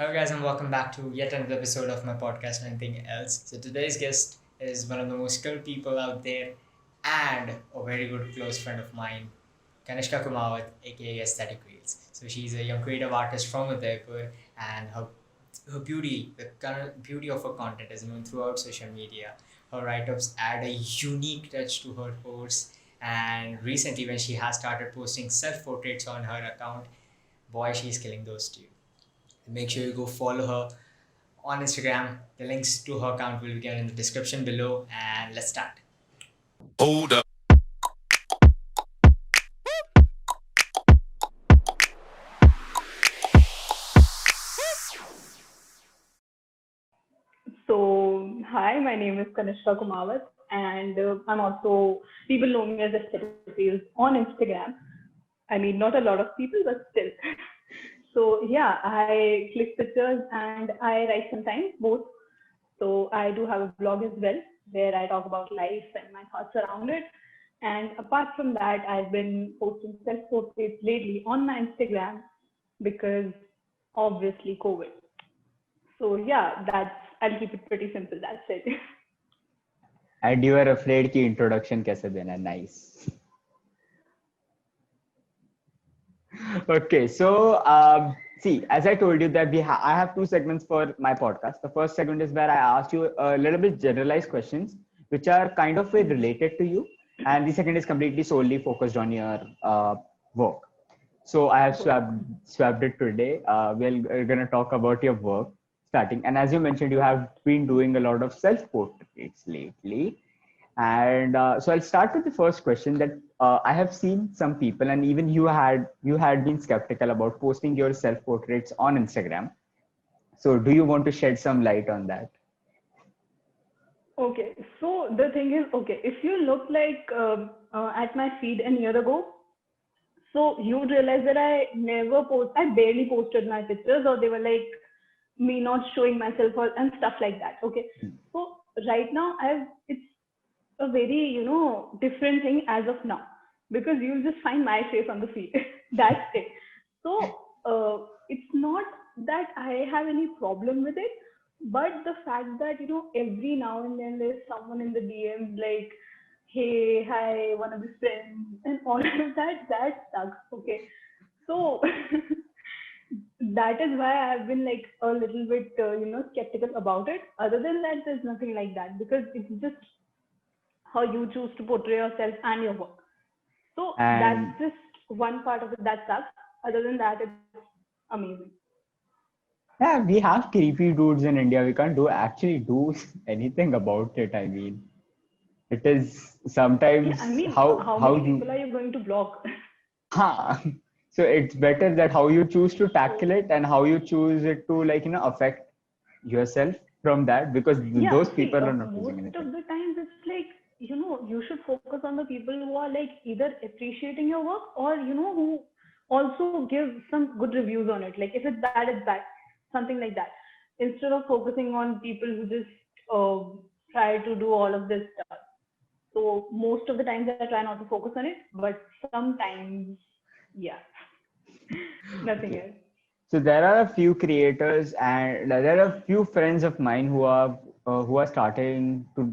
Hello, guys, and welcome back to yet another episode of my podcast, Anything Else. So, today's guest is one of the most skilled people out there and a very good close friend of mine, Kanishka Kumawat, aka Aesthetic Reels. So, she's a young creative artist from Udaipur, and her beauty, beauty of her content is known throughout social media. Her write ups add a unique touch to her posts, and recently, when she has started posting self portraits on her account, boy, she's killing those too. Make sure you go follow her on Instagram. The links to her account will be given in the description below. And let's start. Hold up. Hi, my name is Kanishka Kumawat, and I'm also, people know me as Aesthetic Reels on Instagram. I mean, not a lot of people, but still. So, yeah, I click pictures and I write sometimes both. So, I do have a blog as well where I talk about life and my thoughts around it. And apart from that, I've been posting self portraits lately on my Instagram because obviously COVID. So, yeah, I'll keep it pretty simple. That's it. And you were afraid कि introduction कैसे देना nice. Okay, so see, as I told you that I have two segments for my podcast. The first segment is where I asked you a little bit generalized questions, which are kind of related to you, and the second is completely solely focused on your work. So I have swapped it today. We're gonna talk about your work starting, and as you mentioned, you have been doing a lot of self portraits lately. And so I'll start with the first question that I have seen some people, and even you had been skeptical about posting your self portraits on Instagram. So do you want to shed some light on that? Okay, so the thing is, okay, if you look like at my feed a year ago, so you'd realize that I barely posted my pictures, or they were like me not showing myself and stuff like that. Okay, so right now it's a very different thing as of now because you'll just find my face on the feed. That's it. So it's not that I have any problem with it, but the fact that every now and then there's someone in the DMs like, hey, hi, one of his friends, and all of that sucks. Okay, so that is why I've been like a little bit skeptical about it. Other than that, there's nothing like that because it's just how you choose to portray yourself and your work. So that's And just one part of it that sucks. Other than that, it's amazing. yeah, we have creepy dudes in India. We can't do anything about it. I mean, it is Yeah, I sometimes mean, how how how many you people are you going to block? huh. So it's better that how you choose to tackle So it and how you choose it to affect yourself from that, because yeah, those see, people are not losing most of anything. the times it's like you should focus on the people who are like either appreciating your work or who also give some good reviews on it. Like if it's bad, it's bad, something like that. Instead of focusing on people who just try to do all of this stuff. So most of the times I try not to focus on it, but sometimes, yeah, nothing Okay. else. So there are a few creators and there are a few friends of mine who are starting to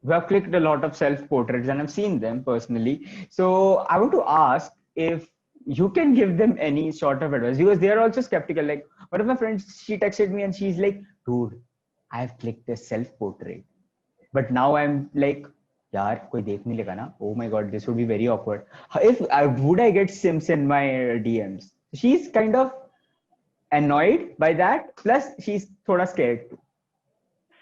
who have clicked a lot of self portraits, and I've seen them personally. So I want to ask if you can give them any sort of advice, because they are also skeptical. Like one of my friends, she texted me and she's like, "Dude, I've clicked a self portrait, but now I'm like, यार कोई देख नहीं लेगा ना, oh my god, this would be very awkward. If I would, I get sims in my DMs." She's kind of annoyed by that, plus she's thoda scared too.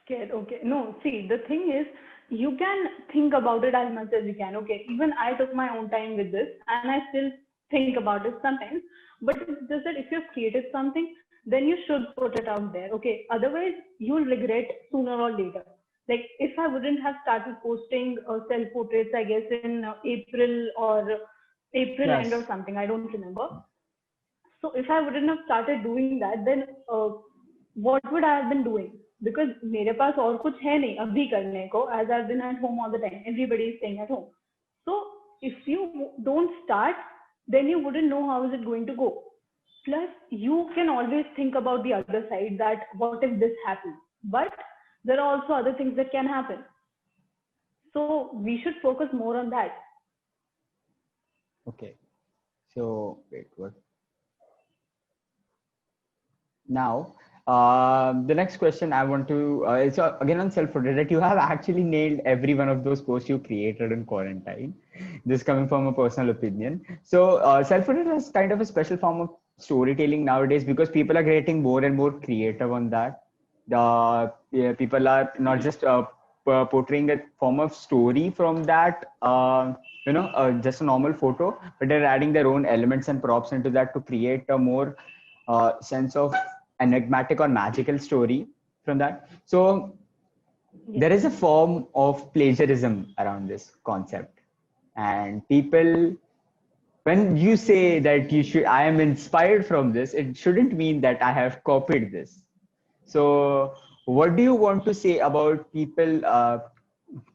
Scared. Okay. No, see, the thing is, you can think about it as much as you can. Okay. Even I took my own time with this and I still think about it sometimes. But it's just that if you've created something, then you should put it out there. Okay. Otherwise, you'll regret sooner or later. Like if I wouldn't have started posting self portraits, I guess in April or April end or Yes. something, I don't remember. So if I wouldn't have started doing that, then what would I have been doing? Because मेरे पास और कुछ है नहीं अभी करने को, as I've been at home all the time. Everybody is staying at home. So if you don't start, then you wouldn't know how is it going to go. Plus, you can always think about the other side, that what if this happens? But there are also other things that can happen. So we should focus more on that. Okay. So wait, what? Now, the next question I want to it's again on self-portrait. That you have actually nailed every one of those posts you created in quarantine. This coming from a personal opinion. So, self-portrait is kind of a special form of storytelling nowadays because people are getting more and more creative on that. Yeah, people are not just portraying a form of story from that, just a normal photo, but they're adding their own elements and props into that to create a more sense of enigmatic or magical story from that. So Yeah. there is a form of plagiarism around this concept, and people, when you say that you should, I am inspired from this, it shouldn't mean that I have copied this. So what do you want to say about people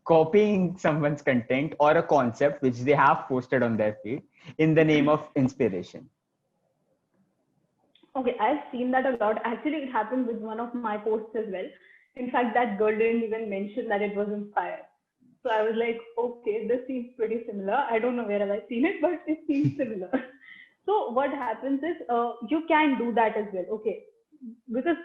copying someone's content or a concept which they have posted on their feed in the name of inspiration? Okay, I've seen that a lot. Actually, it happened with one of my posts as well. In fact, that girl didn't even mention that it was inspired. So I was like, okay, this seems pretty similar. I don't know where have I seen it, but it seems similar. So what happens is, you can do that as well. Okay, because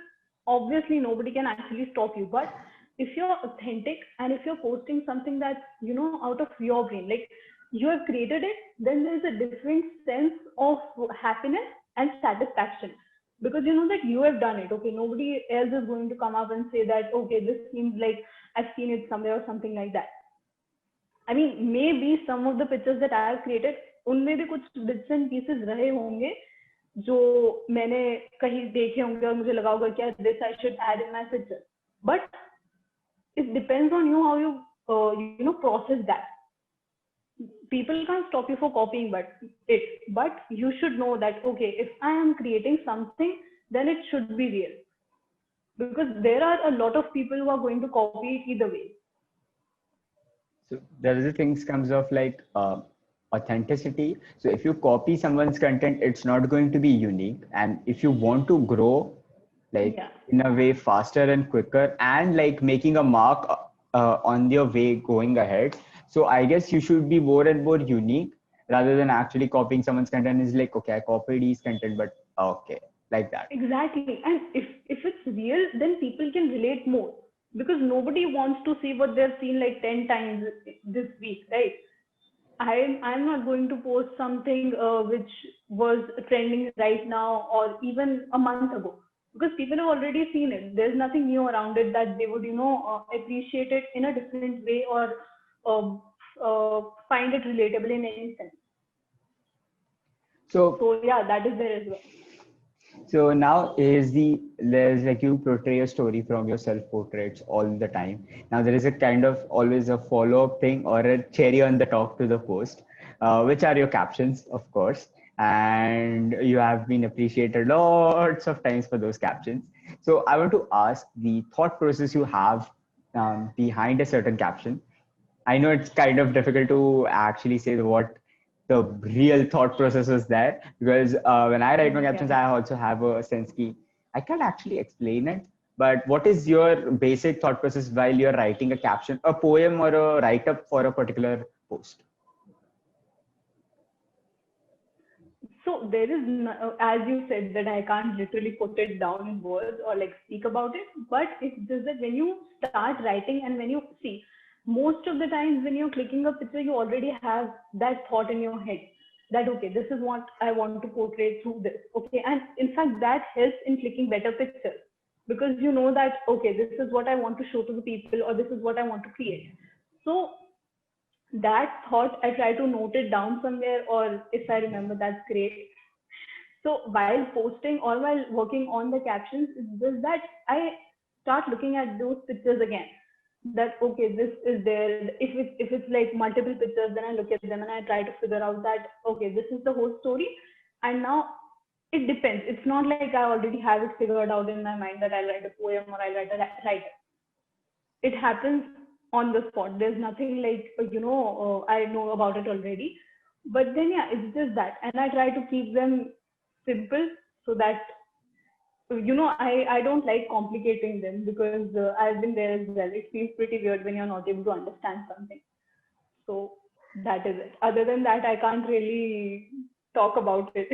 obviously nobody can actually stop you. But if you're authentic and if you're posting something that's, out of your brain, like you have created it, then there's a different sense of happiness and satisfaction, because you know that you have done it. Okay, nobody else is going to come up and say that, okay, this seems like I've seen it somewhere or something like that. I mean, maybe some of the pictures that I have created, उनमें भी कुछ bits and pieces रहे होंगे जो मैंने कहीं देखे होंगे और मुझे लगा होगा क्या this I should add in my picture. But it depends on you how you process that. People can't stop you for copying but you should know that, okay, if I am creating something, then it should be real, because there are a lot of people who are going to copy it either way. So there is a things comes of like authenticity. So if you copy someone's content, it's not going to be unique. And if you want to grow, like Yeah, in a way faster and quicker, and like making a mark on your way going ahead. So I guess you should be more and more unique rather than actually copying someone's content. Is like, okay, I copied his content, but okay, like that. exactly. And if it's real, then people can relate more, because nobody wants to see what they've seen like 10 times this week, right? I'm not going to post something which was trending right now or even a month ago, because people have already seen it. There's nothing new around it that they would, appreciate it in a different way, or um, find it relatable in any sense. So So yeah, that is there as well. So now is there's like you portray a story from your self portraits all the time. Now there is a kind of always a follow up thing or a cherry on the top to the post, which are your captions, of course, and you have been appreciated lots of times for those captions. So I want to ask the thought process you have behind a certain caption. I know it's kind of difficult to actually say what the real thought process was there, because when I write my captions, Yeah. I also have a sense key. I can't actually explain it, but what is your basic thought process while you're writing a caption, a poem, or a write up for a particular post? So there is, as you said, that I can't literally put it down in words or like speak about it. But it's just that when you start writing and when you see, most of the times when you're clicking a picture, you already have that thought in your head that, okay, this is what I want to portray through this. Okay. And in fact, that helps in clicking better pictures, because you know that, okay, this is what I want to show to the people, or this is what I want to create. So that thought, I try to note it down somewhere, or if I remember, that's great. So while posting or while working on the captions, it's just that I start looking at those pictures again. That, okay, this is there. If it's like multiple pictures, then I look at them and I try to figure out that, okay, this is the whole story. And now it depends. It's not like I already have it figured out in my mind that I'll write a poem or I'll write a writer. It happens on the spot. There's nothing like, I know about it already. But then, yeah, it's just that. And I try to keep them simple so that I don't like complicating them, because I've been there as well. It feels pretty weird when you're not able to understand something. So that is it. Other than that, I can't really talk about it.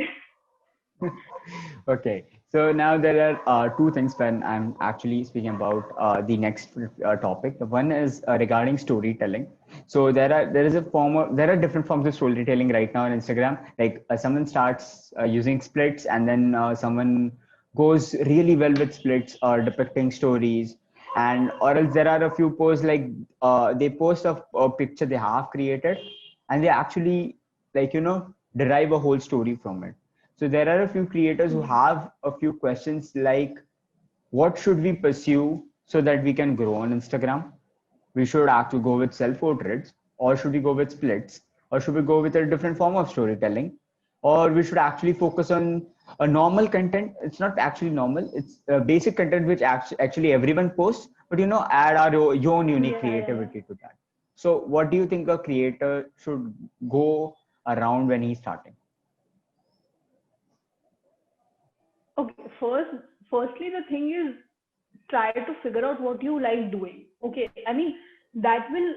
Okay, so now there are two things when I'm actually speaking about the next topic. The one is regarding storytelling. So there are different forms of storytelling right now on Instagram. Like someone starts using splits, and then someone goes really well with splits or depicting stories, and or else there are a few posts like they post a picture they have created, and they actually derive a whole story from it. So there are a few creators who have a few questions like, what should we pursue so that we can grow on Instagram? We should actually go with self-portraits, or should we go with splits, or should we go with a different form of storytelling, or we should actually focus on a normal content. It's not actually normal. It's basic content which actually everyone posts, but add your own unique Yeah, yeah, yeah. creativity to that. So what do you think a creator should go around when he's starting? Okay, firstly, the thing is, try to figure out what you like doing. Okay, I mean, that will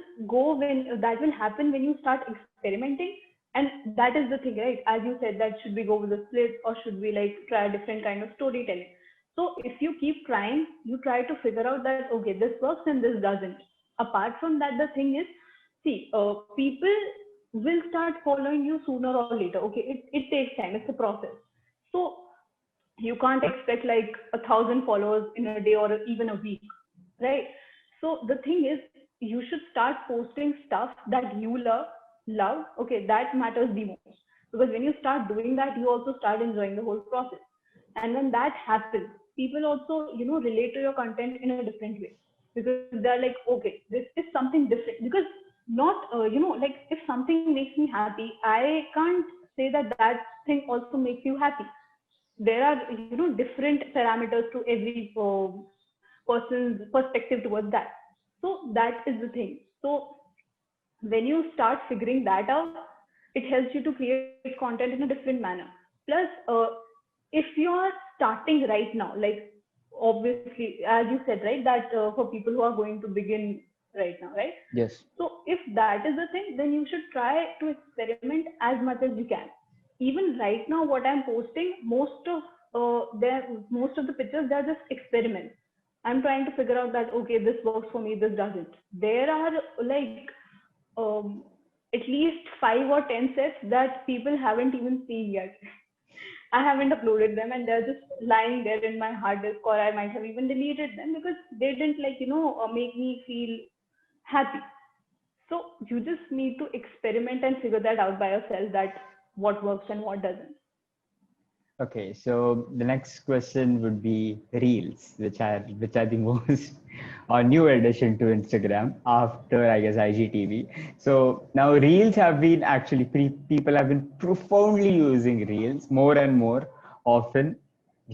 happen when you start experimenting, and that is the thing, right? As you said, that should we go with the split, or should we like try a different kind of storytelling? So if you keep trying, you try to figure out that okay, this works and this doesn't. Apart from that, the thing is, see, people will start following you sooner or later. Okay, it takes time. It's a process. So you can't expect like 1,000 followers in a day or even a week, right? So the thing is, you should start posting stuff that you love. Okay, that matters the most, because when you start doing that, you also start enjoying the whole process. And when that happens, people also relate to your content in a different way, because they're like, okay, this is something different. Because not like, if something makes me happy, I can't say that that thing also makes you happy. There are different parameters to every person's perspective towards that. So that is the thing. So when you start figuring that out, it helps you to create content in a different manner. Plus, if you are starting right now, like, obviously, as you said, right, that for people who are going to begin right now, right? Yes. So if that is the thing, then you should try to experiment as much as you can. Even right now, what I'm posting, most of the pictures, they're just experiments. I'm trying to figure out that okay, this works for me, this doesn't. There are like um, at least 5 or 10 sets that people haven't even seen yet. I haven't uploaded them, and they're just lying there in my hard disk, or I might have even deleted them because they didn't like make me feel happy. So you just need to experiment and figure that out by yourself, that what works and what doesn't. Okay, so the next question would be Reels, which are the most new addition to Instagram after, I guess, IGTV. So now Reels have been actually people have been profoundly using Reels more and more often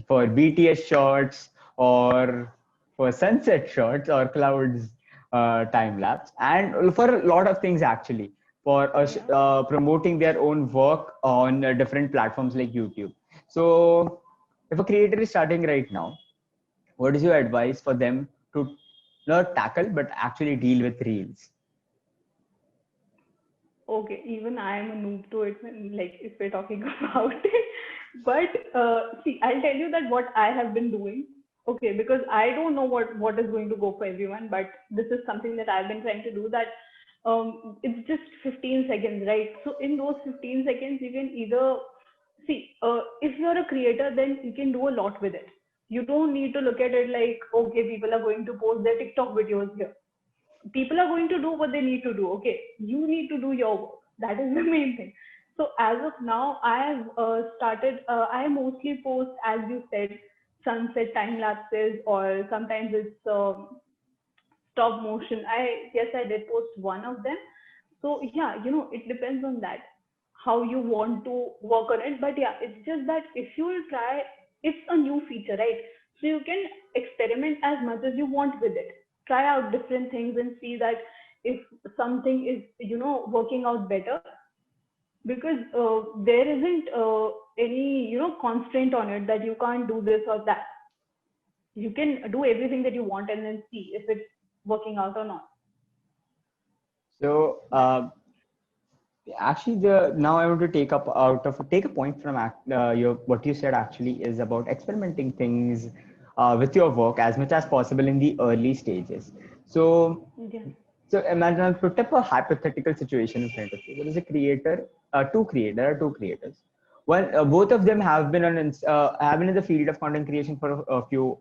for BTS shots, or for sunset shots, or clouds time lapse, and for a lot of things actually, for us Yeah. promoting their own work on different platforms like YouTube. So, if a creator is starting right now, what is your advice for them to not tackle but actually deal with reels? Okay, even I am a noob to it when, like, if we're talking about it. But see, I'll tell you that what I have been doing. Okay, because I don't know what is going to go for everyone, but this is something that I've been trying to do. That it's just 15 seconds, right? So in those 15 seconds, you can either see, if you're a creator, then you can do a lot with it. You don't need to look at it like, okay, people are going to post their TikTok videos here. People are going to do what they need to do. Okay, you need to do your work. That is the main thing. So as of now, I have started. I mostly post, as you said, sunset time lapses, or sometimes it's stop motion. I did post one of them. So yeah, it depends on that, how you want to work on it. But yeah, it's just that if you will try, it's a new feature, right? So you can experiment as much as you want with it. Try out different things and see that if something is working out better. Because there isn't any constraint on it that you can't do this or that. You can do everything that you want and then see if it's working out or not. So actually, the now I want to take a point from your what you said actually is about experimenting things with your work as much as possible in the early stages. So Yeah. so imagine I'll put up a hypothetical situation in front of you. There is a creator, there are two creators. One, both of them have been have been in the field of content creation for a few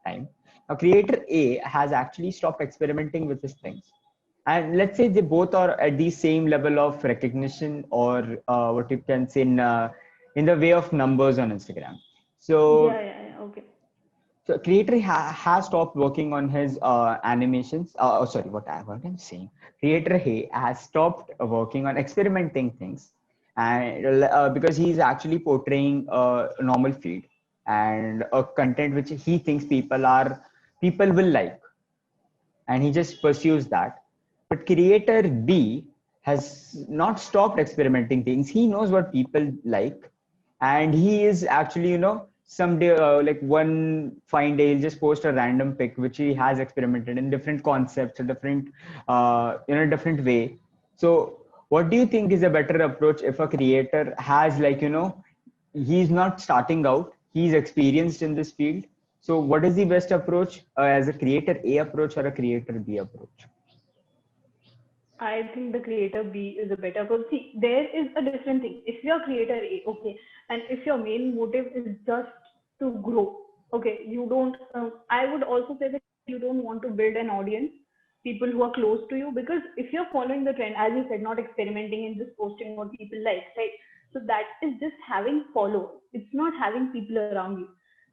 time. Now, creator A has actually stopped experimenting with his things, and let's say they both are at the same level of recognition, or what you can say in the way of numbers on Instagram. Yeah, So yeah, yeah. Okay. so creator has stopped working on his animations. Oh, sorry, what I'm saying. Creator has stopped working on experimenting things, and because he's actually portraying a normal feed and a content which he thinks people will like, and he just pursues that. But creator B has not stopped experimenting things. He knows what people like, and he is actually, someday, like one fine day, he'll just post a random pic which he has experimented in different concepts, a different, in a different way. So, what do you think is a better approach if a creator has, like, he's not starting out, he's experienced in this field, so what is the best approach, as a creator A approach or a creator B approach? I think the creator B is a better because see, there is a different thing. If you're creator A, okay, and if your main motive is just to grow, okay, you don't. I would also say that you don't want to build an audience, people who are close to you, because if you're following the trend, as you said, not experimenting and just posting what people like, right? So that is just having followers. It's not having people around you.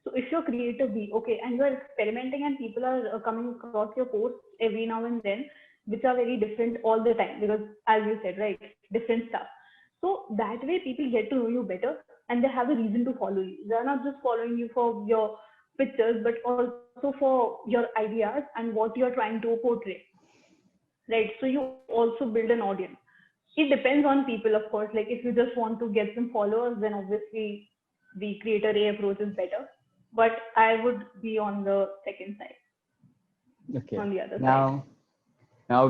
So if you're creator B, okay, and you're experimenting and people are coming across your posts every now and then, which are very different all the time, because as you said, right, different stuff. So that way people get to know you better and they have a reason to follow you. They're not just following you for your pictures, but also for your ideas and what you're trying to portray, right? So you also build an audience. It depends on people, of course. Like if you just want to get some followers, then obviously the creator A approach is better. But I would be on the second side, Okay. on the other side. Now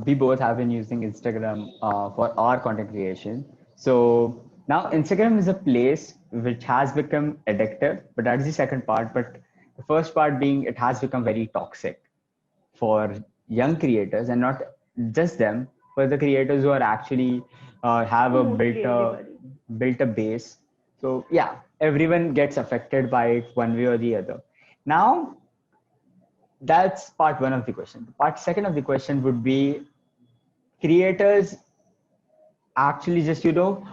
we both have been using Instagram for our content creation. So now Instagram is a place which has become addictive, but that's the second part. But the first part being it has become very toxic for young creators, and not just them, but the creators who are actually have a Mostly everybody. built a base. So yeah, everyone gets affected by it one way or the other. Now that's part one of the question. Part second of the question would be creators actually just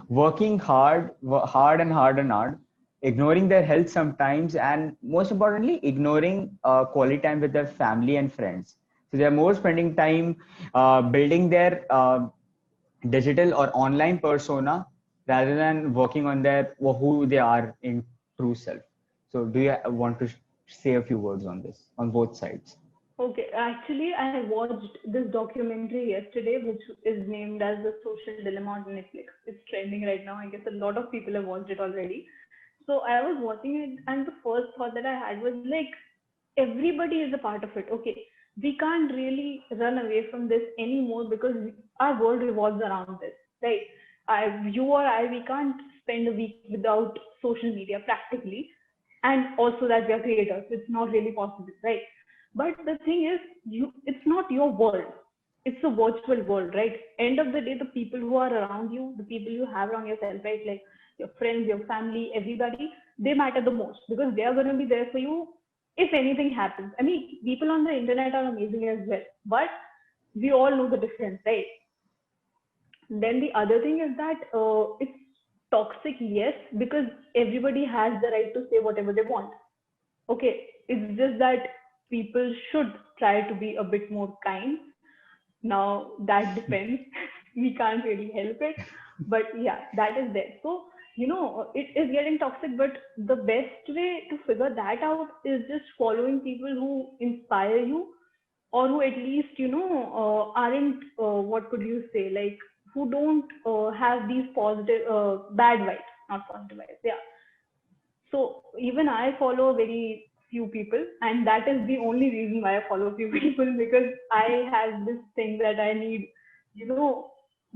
working hard and hard and hard, ignoring their health sometimes, and most importantly ignoring quality time with their family and friends. So they're more spending time building their digital or online persona rather than working on their who they are in true self. So do you want to say a few words on this on both sides? Okay, actually, I watched this documentary yesterday, which is named as The Social Dilemma on Netflix. It's trending right now. I guess a lot of people have watched it already. So I was watching it, and the first thought that I had was like, everybody is a part of it. Okay, we can't really run away from this anymore because our world revolves around this, right? You or I, we can't spend a week without social media practically, and also that we are creators. It's not really possible, right? But the thing is, it's not your world. It's a virtual world, right? End of the day, the people who are around you, the people you have around yourself, right? Like your friends, your family, everybody, they matter the most because they are going to be there for you if anything happens. I mean, people on the internet are amazing as well, but we all know the difference, right? Then the other thing is that it's toxic, yes, because everybody has the right to say whatever they want. Okay, it's just that people should try to be a bit more kind. Now that depends. We can't really help it, but yeah, that is there. So it is getting toxic, but the best way to figure that out is just following people who inspire you, or who at least aren't what could you say, like who don't have these positive bad vibes. not positive vibes. Yeah. So even I follow very few people, and that is the only reason why I follow few people, because I have this thing that I need,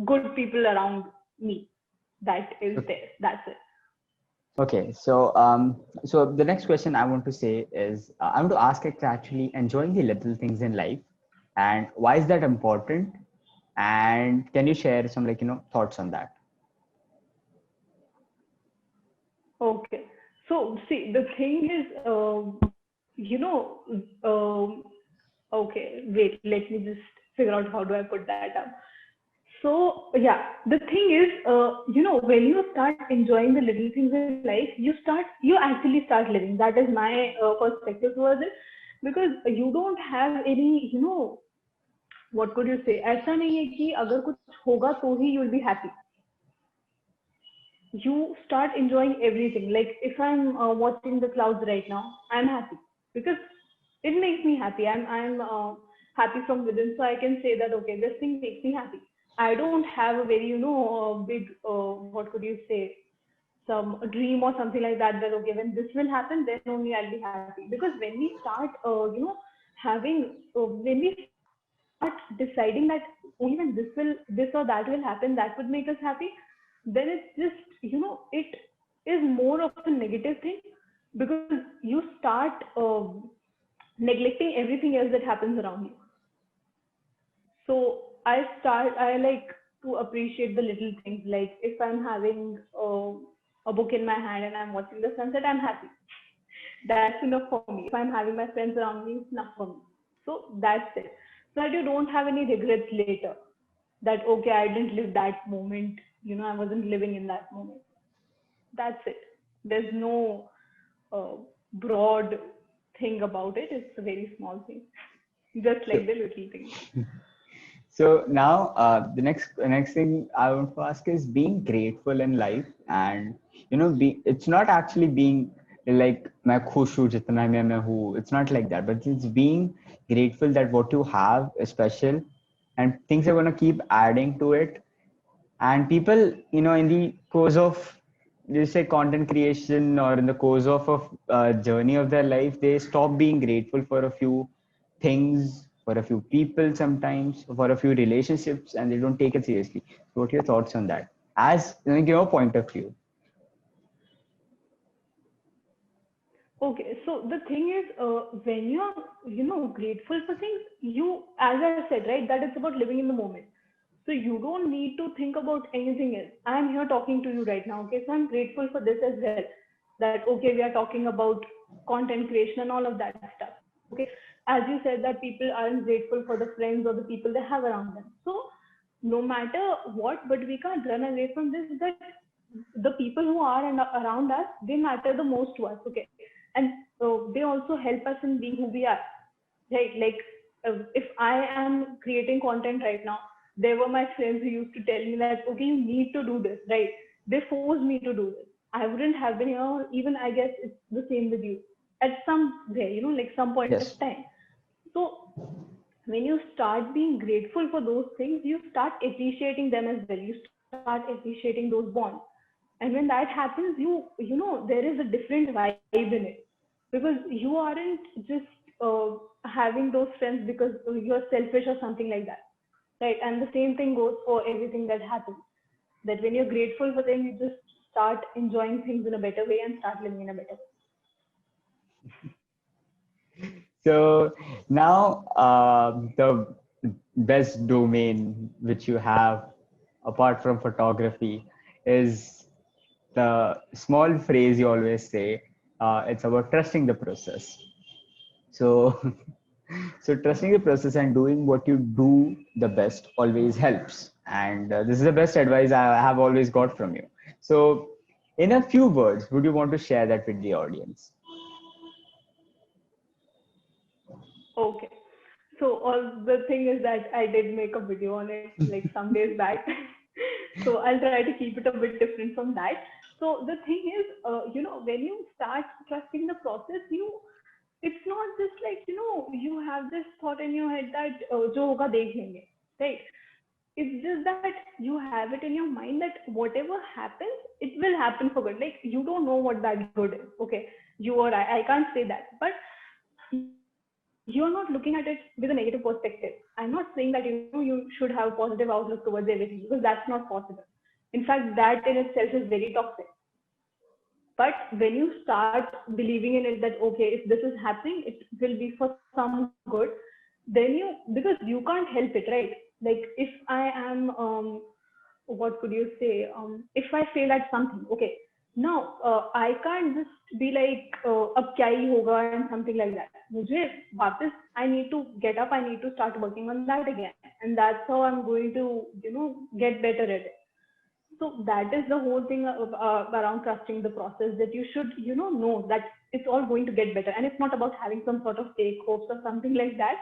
good people around me. That is there. That's it. Okay, so the next question I want to say is I want to ask if actually enjoying the little things in life, and why is that important? And can you share some thoughts on that? Okay. So see, the thing is, you know, um, okay, wait, let me just figure out how do I put that up. So yeah, the thing is, when you start enjoying the little things in life, you actually start living. That is my perspective towards it, because you don't have any, what could you say? ऐसा नहीं है कि अगर कुछ होगा तो ही you'll be happy. You start enjoying everything. Like if I'm watching the clouds right now, I'm happy because it makes me happy. I'm happy from within, so I can say that okay, this thing makes me happy. I don't have a very big what could you say, some dream or something like that, that okay, when this will happen then only I'll be happy. Because when we start having when we start deciding that only when this or that will happen, that would make us happy, then it's just it is more of a negative thing, because you start neglecting everything else that happens around you. So I like to appreciate the little things. Like if I'm having a book in my hand and I'm watching the sunset, I'm happy. That's enough for me. If I'm having my friends around me, it's enough for me. So that's it. So that you don't have any regrets later. That okay, I didn't live that moment. I wasn't living in that moment. That's it. There's no broad thing about it. It's a very small thing, just So, like the little things. so now the next thing I want to ask is being grateful in life, and it's not actually being like मैं खुश हूँ जितना मैं हूँ. It's not like that, but it's being grateful that what you have is special, and things are gonna keep adding to it. And people, in the course of, you say, content creation, or in the course of a journey of their life, they stop being grateful for a few things, for a few people, sometimes for a few relationships, and they don't take it seriously. So what are your thoughts on that, as your point of view? Okay, so the thing is, when you're, grateful for things, as I said, right, that it's about living in the moment. So you don't need to think about anything else. I'm here talking to you right now, okay? So I'm grateful for this as well. That, okay, we are talking about content creation and all of that stuff, okay? As you said, that people aren't grateful for the friends or the people they have around them. So no matter what, but we can't run away from this, that the people who are around us, they matter the most to us, okay? And they also help us in being who we are, right? Like if I am creating content right now, there were my friends who used to tell me that okay, you need to do this, right? They forced me to do this. I wouldn't have been here. Even I guess it's the same with you at some way, like some point of Yes. time. So when you start being grateful for those things, you start appreciating them as well. You start appreciating those bonds. And when that happens, there is a different vibe in it, because you aren't just having those friends because you're selfish or something like that, right? And the same thing goes for everything that happens. That when you're grateful for them, you just start enjoying things in a better way and start living in a better way. So now, the best domain which you have apart from photography is the small phrase you always say. It's about trusting the process. So, so trusting the process and doing what you do the best always helps. And this is the best advice I have always got from you. So, in a few words, would you want to share that with the audience? Okay. So all the thing is that I did make a video on it like some days back. So I'll try to keep it a bit different from that. So the thing is, when you start trusting the process, it's not just like, you have this thought in your head that jo hoga dekh lenge, right? it's just that you have it in your mind that whatever happens, it will happen for good. Like you don't know what that good is. Okay, you or I can't say that, but you're not looking at it with a negative perspective. I'm not saying that you should have a positive outlook towards everything because that's not possible. In fact, that in itself is very toxic. But when you start believing in it that okay, if this is happening, it will be for some good, then because you can't help it, right? Like if I am what could you say? If I fail at something, okay, now I can't just be like अब क्या ही होगा and something like that. मुझे वापस I need to get up, I need to start working on that again, and that's how I'm going to get better at it. So that is the whole thing around trusting the process, that you should know that it's all going to get better, and it's not about having some sort of fake hopes or something like that.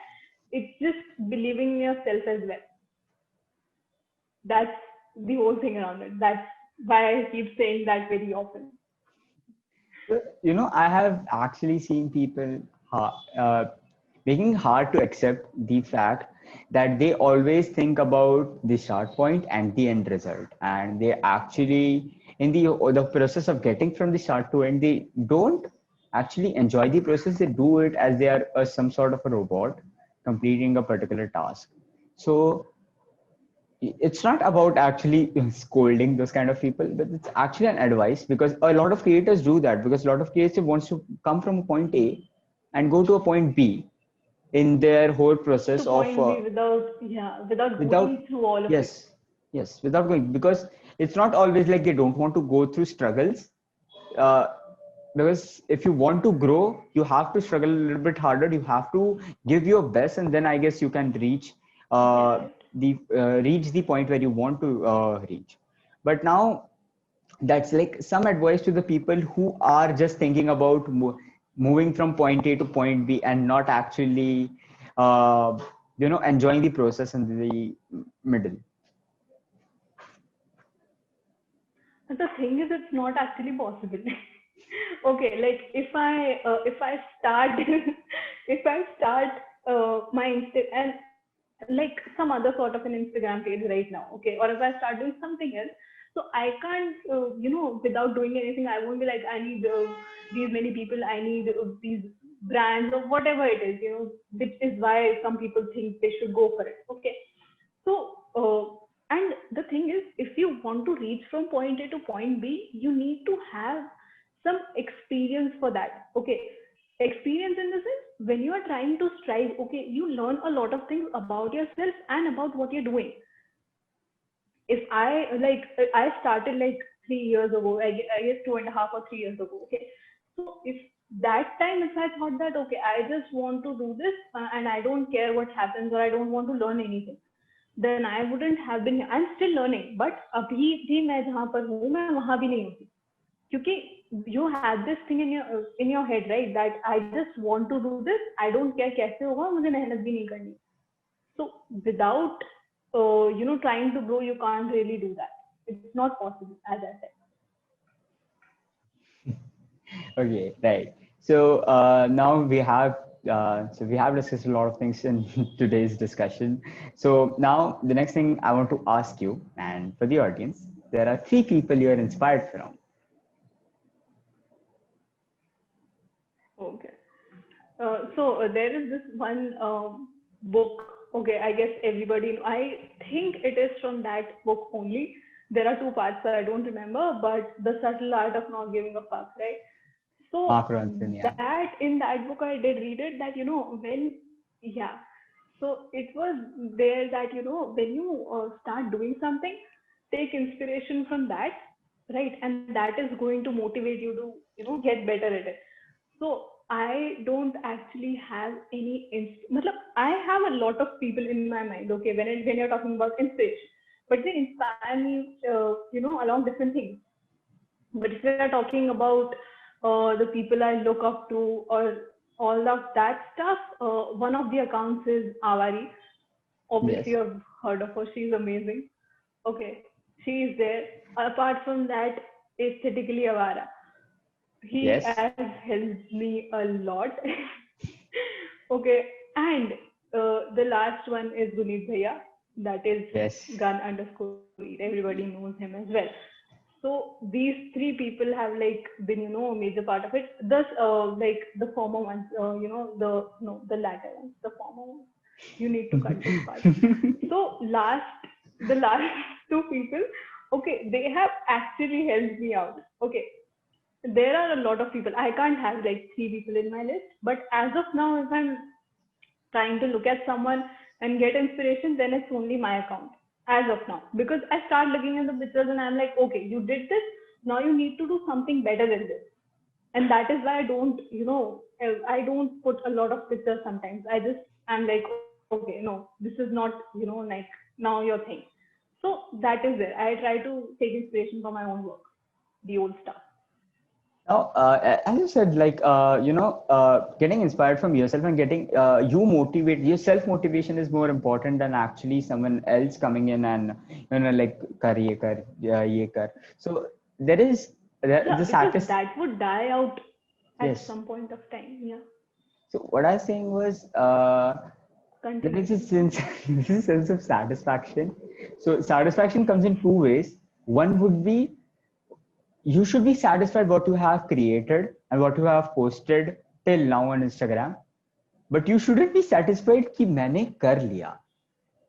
It's just believing in yourself as well. That's the whole thing around it. That's why I keep saying that very often. I have actually seen people making it hard to accept the fact that they always think about the start point and the end result, and they actually in the process of getting from the start to end, they don't actually enjoy the process. They do it as they are some sort of a robot completing a particular task. So it's not about actually scolding those kind of people, but it's actually an advice, because a lot of creators do that, because a lot of creators wants to come from a point A and go to a point B in their whole process To of point B without without going through all of it. yes, without going, because it's not always like they don't want to go through struggles. uh, because if you want to grow, you have to struggle a little bit harder, you have to give your best, and then I guess you can reach Right. reach the point where you want to reach. But now that's like some advice to the people who are just thinking about moving from point A to point B and not actually enjoying the process in the middle. But the thing is, it's not actually possible. Okay, like if I start if I start my and like some other sort of an Instagram page right now, okay, or if I start doing something else, so I can't without doing anything, I won't be like I need these many people, I need these brands or whatever it is, which is why some people think they should go for it. Okay, so and the thing is, if you want to reach from point A to point B, you need to have some experience for that. Okay, experience in the sense, when you are trying to strive, okay, you learn a lot of things about yourself and about what you're doing. If I started like 3 years ago, I guess 2.5 or 3 years ago. Okay, so if that time if I thought that okay, I just want to do this and I don't care what happens, or I don't want to learn anything, then I wouldn't have been. I'm still learning, but अभी भी मैं जहाँ पर हूँ मैं वहाँ भी नहीं हूँ, क्योंकि you had this thing in your head, right, that I just want to do this, I don't care कैसे होगा, मुझे मेहनत भी नहीं करनी. So without trying to grow, you can't really do that. It's not possible, as I said. Okay, right. So now we have discussed a lot of things in today's discussion. So now the next thing I want to ask you, and for the audience, there are 3 people you are inspired from. Okay. So there is this one book. Okay, I guess everybody. I think it is from that book only. There are 2 parts, so I don't remember. But the subtle art of not giving a fuck, right? So Mark Ronson, yeah. that in that book I did read it, that yeah. So it was there that when you start doing something, take inspiration from that, right? And that is going to motivate you to get better at it. So I don't actually have any matlab, I have a lot of people in my mind. Okay, when you're talking about inspiration, but they inspire me, along different things. But if we are talking about the people I look up to or all of that stuff, one of the accounts is Avari. Obviously, Yes. you've heard of her. She's amazing. Okay, she is there. Apart from that, aesthetically Avara. He Yes. has helped me a lot. Okay, and the last one is Guneet Bhaiya. that is Yes. gun_read. Everybody knows him as well. So these three people have like been, a major part of it. Thus, like the former ones, the latter ones, the former ones. You need to cut this part. So the last two people, okay, they have actually helped me out. Okay, there are a lot of people. I can't have like three people in my list, but as of now, if I'm trying to look at someone and get inspiration, then it's only my account as of now. Because I start looking at the pictures and I'm like, okay, you did this. Now you need to do something better than this. And that is why I don't, I don't put a lot of pictures sometimes. I'm like, okay, no, this is not, like now your thing. So that is it. I try to take inspiration from my own work, the old stuff. Now, as you said, like, getting inspired from yourself and getting your self motivation is more important than actually someone else coming in and, like, kar ye kar, ye kar. So there is Yeah, the because that would die out at Yes. some point of time. Yeah. So what I was saying was, there Continue. is a sense, there is a sense of satisfaction. So satisfaction comes in two ways. One would be you should be satisfied what you have created and what you have posted till now on Instagram, but you shouldn't be satisfied कि मैंने कर लिया,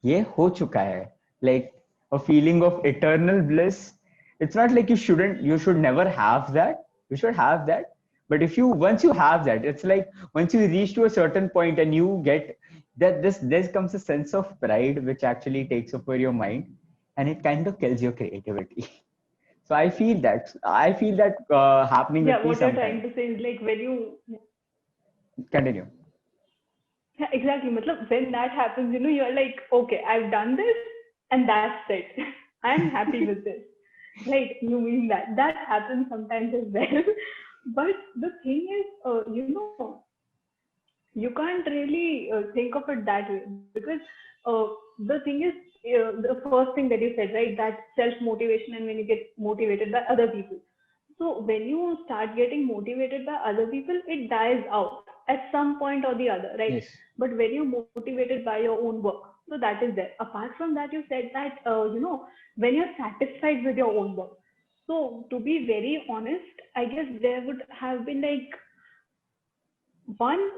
ये हो चुका है. Like a feeling of eternal bliss. It's not like you should never have that. You should have that. But once you have that, it's like once you reach to a certain point and you get that, there comes a sense of pride which actually takes over your mind and it kind of kills your creativity. So I feel that happening Yeah, with me what you're trying sometimes. to say is like when you, Continue. yeah, exactly. When that happens, you're like, okay, I've done this and that's it. I'm happy with this. Like, you mean that? That happens sometimes as well. But the thing is, you can't really think of it that way because the thing is, the first thing that you said, right, that self motivation and when you get motivated by other people. So when you start getting motivated by other people, it dies out at some point or the other, right? Yes. But when you're motivated by your own work, so that is there. Apart from that, you said that, when you're satisfied with your own work. So to be very honest, I guess there would have been like one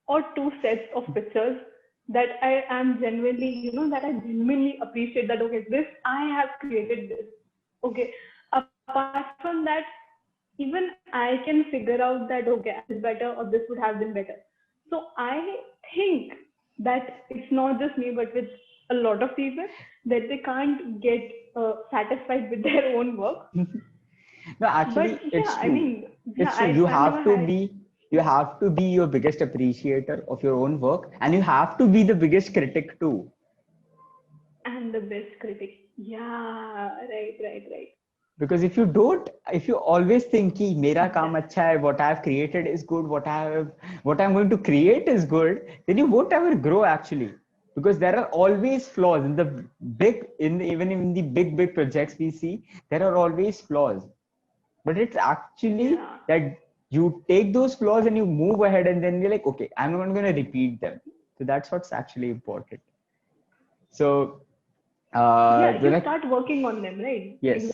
or two sets of pictures that I am genuinely, that I genuinely appreciate that, okay, this, I have created this. Okay. Apart from that, even I can figure out that, okay, this is better or this would have been better. So I think that it's not just me, but with a lot of people that they can't get satisfied with their own work. No, actually, But it's yeah, I true. mean, yeah, It's true. I've never had. You have to be your biggest appreciator of your own work, and you have to be the biggest critic too. And the best critic. Yeah, right. Because if you always think कि मेरा काम अच्छा है, what I've created is good, what I'm going to create is good, then you won't ever grow actually. Because there are always flaws in the even in the big projects we see, there are always flaws. But it's actually Yeah. that you take those flaws and you move ahead and then you're like, okay, I'm not going to repeat them. So that's what's actually important. So, Yeah, the you next, start working on them, right? yes.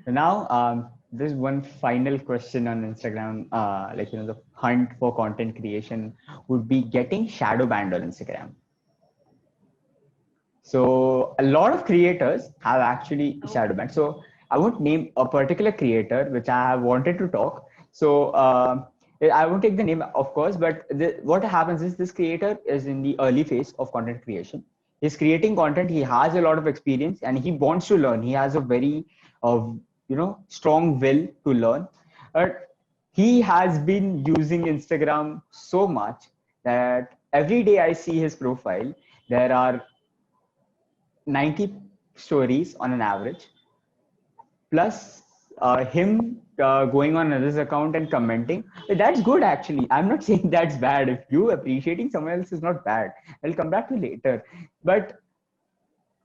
So now, there's one final question on Instagram, the hunt for content creation would be getting shadow banned on Instagram. So a lot of creators have actually shadow banned. So I won't name a particular creator which I have wanted to talk. So I won't take the name, of course, but what happens is this creator is in the early phase of content creation. He's creating content. He has a lot of experience and he wants to learn. He has a very, strong will to learn. But he has been using Instagram so much that every day I see his profile, there are 90 stories on an average, plus him going on another's account and commenting. That's good actually. I'm not saying that's bad. If you appreciating someone else is not bad, I'll come back to later. But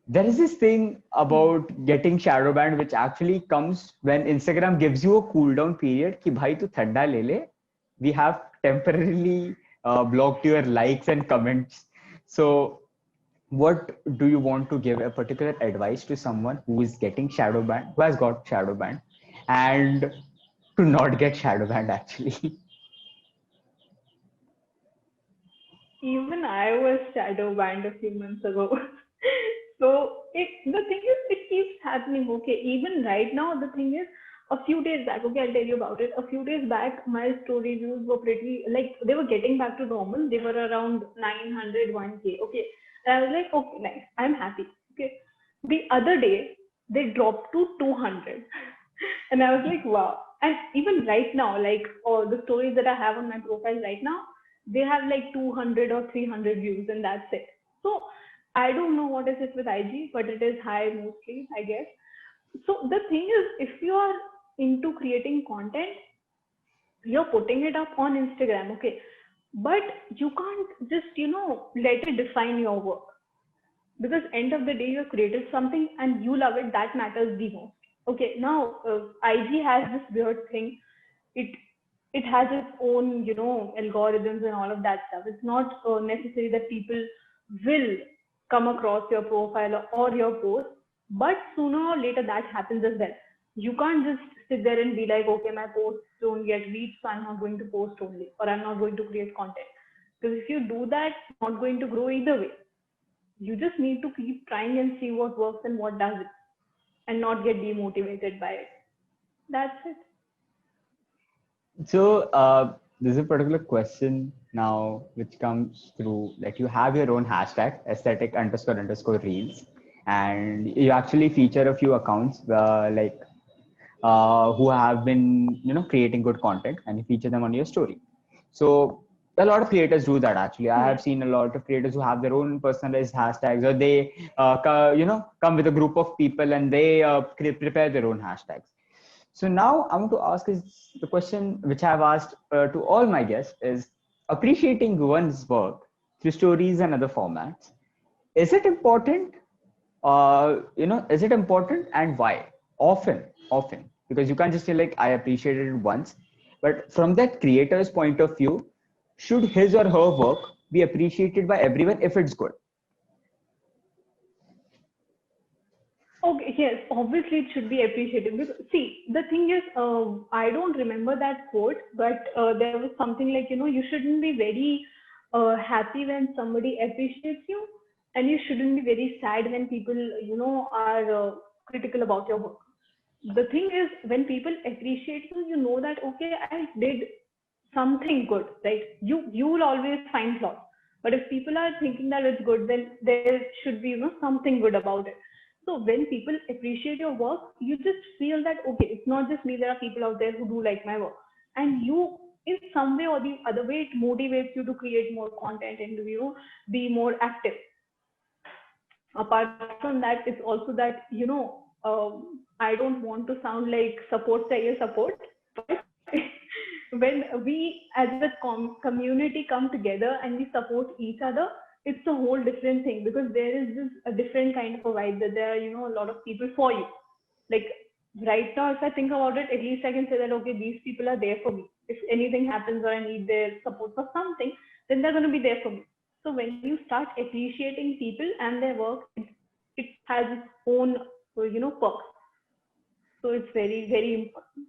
there is this thing about getting shadow banned which actually comes when Instagram gives you a cooldown period कि भाई तू ठंडा ले ले. We have temporarily blocked your likes and comments. So what do you want to give a particular advice to someone who is getting shadow banned, who has got shadow banned, and to not get shadow banned actually? Even I was shadow banned a few months ago. The thing is, it keeps happening. Okay, even right now, the thing is, a few days back, okay, I'll tell you about it. A few days back, my story views were pretty, like, they were getting back to normal. They were around 900, 1K. Okay. And I was like, okay, nice. I'm happy. Okay. The other day, they dropped to 200. And I was like, wow. And even right now, like, all the stories that I have on my profile right now, they have like 200 or 300 views, and that's it. So I don't know what is it with IG, but it is high mostly, I guess. So the thing is, if you are into creating content, you're putting it up on Instagram, okay, but you can't just, let it define your work, because end of the day you have created something and you love it. That matters the most. Okay, now IG has this weird thing. It has its own, algorithms and all of that stuff. It's not necessary that people will come across your profile or your post, but sooner or later that happens as well. You can't just sit there and be like, okay, my posts don't get reached, so I'm not going to post only, or I'm not going to create content. Because if you do that, it's not going to grow either way. You just need to keep trying and see what works and what doesn't, and not get demotivated by it. That's it. So there's a particular question now which comes through that you have your own hashtag aesthetic underscore underscore reels, and you actually feature a few accounts who have been creating good content, and you feature them on your story. So a lot of creators do that actually. I have Yes. seen a lot of creators who have their own personalized hashtags, or they come with a group of people and they prepare their own hashtags. So now I want to ask is the question which I have asked to all my guests is appreciating one's work through stories and other formats. Is it important? Is it important and why? Often, because you can't just say like I appreciated it once, but from that creator's point of view, should his or her work be appreciated by everyone if it's good? Okay, yes, obviously it should be appreciated. Because, see, the thing is, I don't remember that quote, but there was something like, you shouldn't be very happy when somebody appreciates you, and you shouldn't be very sad when people, are critical about your work. The thing is, when people appreciate you, you know that, okay, I did something good, right? You will always find flaws. But if people are thinking that it's good, then there should be, something good about it. So when people appreciate your work, you just feel that, okay, it's not just me, there are people out there who do like my work. And you, in some way or the other way, it motivates you to create more content and to, be more active. Apart from that, it's also that, I don't want to sound like support चाहिए support, but when we as a community come together and we support each other, it's a whole different thing, because there is this a different kind of a vibe that there are, a lot of people for you. Like right now, if I think about it, at least I can say that, okay, these people are there for me. If anything happens or I need their support for something, then they're going to be there for me. So when you start appreciating people and their work, it has its own, perks. So it's very, very important.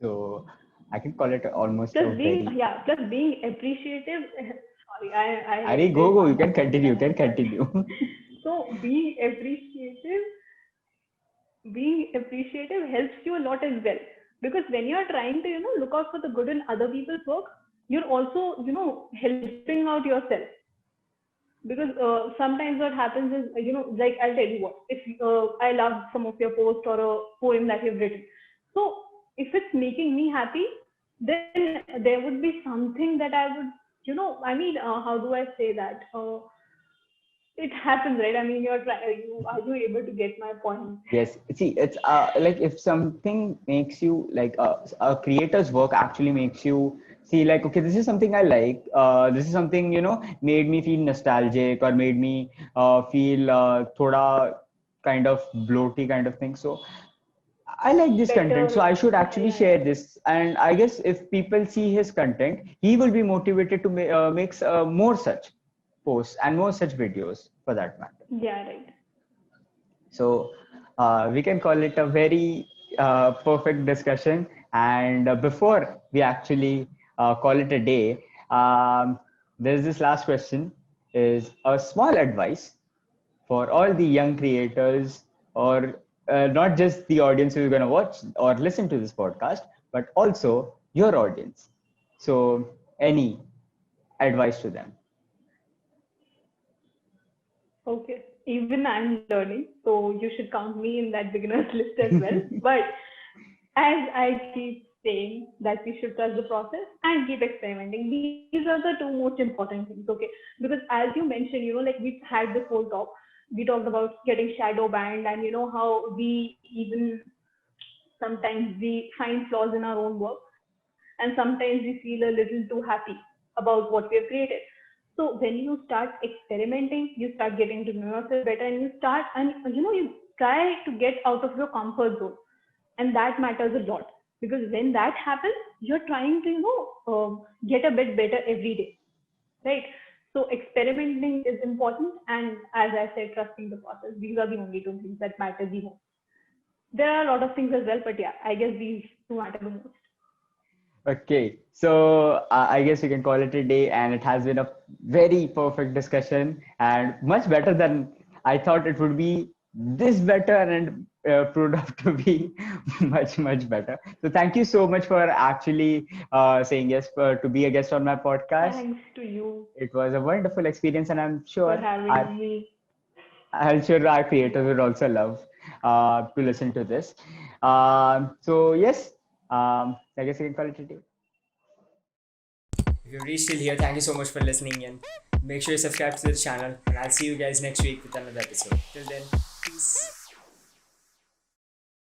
So I can call it almost a Plus being, very. yeah, plus being appreciative. Sorry, I Ari, did go. You one can more continue. sentence You I can forgot. continue. So being appreciative helps you a lot as well, because when you are trying to, look out for the good in other people's work, you're also, helping out yourself. Because sometimes what happens is, like, I'll tell you what, if I love some of your post or a poem that you've written, so if it's making me happy, then there would be something that I would, I mean, how do I say that, it happens, right? I mean, are you able to get my point? Yes. See, it's like if something makes you like a creator's work actually makes you see like, okay, this is something I like. This is something, made me feel nostalgic or made me feel thoda kind of bloaty kind of thing. So I like this content, so Better. I should Yeah, actually yeah, yeah. share this. And I guess if people see his content, he will be motivated to make more such. posts and more such videos for that matter. Yeah, right. So we can call it a very perfect discussion. And before we actually call it a day, there's this last question: is a small advice for all the young creators, or not just the audience who's going to watch or listen to this podcast, but also your audience. So, any advice to them? Okay. Even I'm learning, so you should count me in that beginner's list as well. But as I keep saying that we should trust the process and keep experimenting. These are the two most important things, okay? Because as you mentioned, like we had this whole talk, we talked about getting shadow banned and how we even sometimes we find flaws in our own work and sometimes we feel a little too happy about what we have created. So when you start experimenting, you start getting to know yourself better and you start and you try to get out of your comfort zone, and that matters a lot because when that happens, you're trying to get a bit better every day, right? So experimenting is important, and as I said, trusting the process. These are the only two things that matter the most. There are a lot of things as well, but yeah, I guess these two matter the most. Okay, so I guess we can call it a day, and it has been a very perfect discussion and much better than I thought it would be. This better and proved out to be much better. So thank you so much for actually saying yes to be a guest on my podcast. Thanks to you It was a wonderful experience, and for having me. I'm sure our creators would also love to listen to this. So yes, I guess we can call it a day. If you've reached till here, thank you so much for listening in. Make sure you subscribe to this channel, and I'll see you guys next week with another episode. Till then, peace.